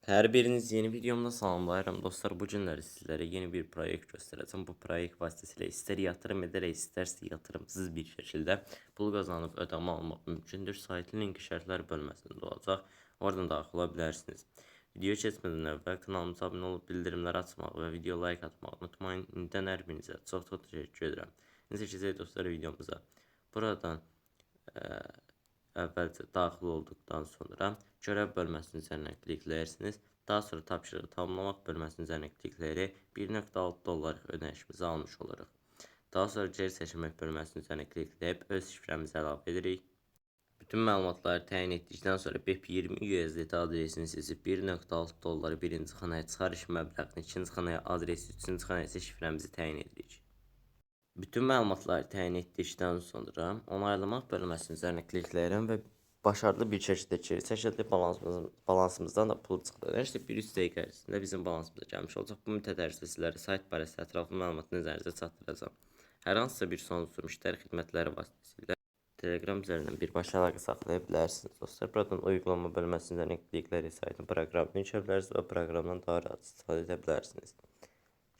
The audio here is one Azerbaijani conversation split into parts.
Hər biriniz yeni videomda salamlayıram dostlar. Bu günləri sizlərə yeni bir proyekt göstərəcəm. Bu proyekt vasitəsilə istər yatırım edərək, istərsə yatırımsız bir şəkildə pul qazanıb ödəmə almaq mümkündür. Saytın linki şərtlər bölməsində olacaq. Oradan daxil ola bilərsiniz. Video keçmədən əvvəl kanalımıza abunə olub bildirimləri açmağı və video like atmağı unutmayın. İndən hər birinizə çox təşəkkür edirəm. Necə keçək dostlar videomuza. Buradan əvvəlcə daxil olduqdan sonra görev bölməsinin üzərinə klikləyirsiniz. Daha sonra tapşırığı tamamlamaq bölməsinin üzərinə klikləyərək 1.6 dollar ödənişimizi almış oluruq. Daha sonra geri seçilmək bölməsinin üzərinə klikləyib öz şifrəmizi əlavə edirik. Bütün məlumatları təyin etdikdən sonra BEP20 USDT adresini seçib 1.6 dolları birinci xanaya, çıxarış məbləğini ikinci xanaya, adresi üçüncü xanaya isə şifrəmizi təyin edirik. Bütün məlumatları təyin etdikdən sonra onaylamaq bölməsinin üzərinə klikləyirəm və başarılı bir şəkildə çəkildi. Balansımızdan da pul çıxdı. İşte 1-3 dəqiqə ərzində bizim balansımıza gəlmiş olacaq. Bu müddət ərzində sizlərə sayt barəsində ətraflı məlumatı nəzərinizə çatdıracağam. Hər hansısa bir sorunsuz müştəri xidmətləri vasitəsilə Telegram üzərindən birbaşa əlaqə saxlaya bilərsiniz dostlar. Buradan uygulama bölməsindən kliklərək saytın proqramını inşa bilərsiniz və proqramdan daha rahat istifadə edə bilərsiniz.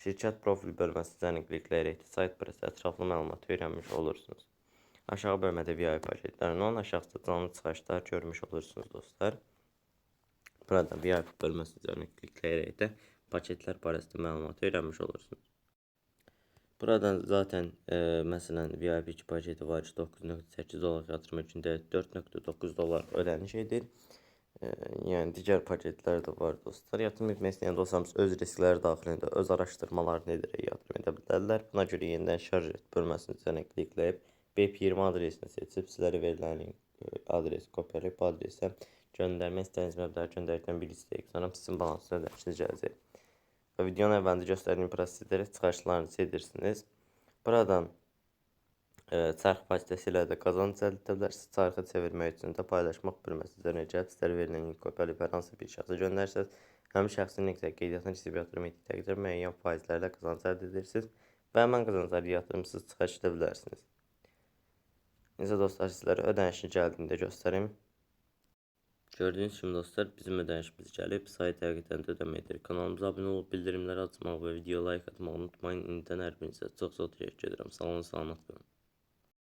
Şirkət profil bölməsindən klikləyərək də sayt barəsində ətraflı məlumatı öyrənmiş olursunuz. Aşağı bölmədə VIP paketlərini olan, aşağıda canlı çıxışlar görmüş olursunuz dostlar. Buradan VIP bölməsindən klikləyərək də paketlər barəsində məlumatı öyrənmiş olursunuz. Buradan zaten məsələn VIP 2 paketi var ki 9.8 dollar yatırma gündə 4.9 dollar ödəniş edir. Yəni digər paketlər də var dostlar. Yatırım etmək istəyən dostlarımız öz riskləri daxilində öz araşdırmalarını edərək yatırım edə bilərlər. Buna görə yenidən şarj et bölməsinin üzərinə klikləyib BEP20 adresini seçib sizlərə verilən adresi kopyalayıb bu adresə göndərmək istədiyiniz məbləği göndərdikdən bir istəyik sonra sizin balansınıza ödənişiniz gələcək. Və videonun əvvəlində göstərdiyim prosesləri çıxarışlarınızı edirsiniz. Buradan çarx vasitəsilə də qazanc əldə edə bilərsiniz. Çarxı çevirmək üçün də paylaşmaq bölməsi üzərinə gəlib sizlərə verilən link kopyalayıb hər hansı bir şəxsə göndərsiniz. Həmin şəxsin link qeydiyyatına keçib yatırım etdiyi təqdirdə müəyyən faizlərlə qazanc əldə edirsiniz və həmin qazancları yatırımsız çıxarış edə bilərsiniz. Necə dostlar sizlərə ödənişin gəldiyini də göstərim. Gördüyünüz kimi dostlar bizim ödənişimiz gəlib. Sayt həqiqətən də ödəmə edir. Kanalımıza abunə olub bildirimləri açmağı və video like atmağı unutmayın. İndən hər birinizə çox təşəkkür edirəm. Sağ olun, salamat qalın.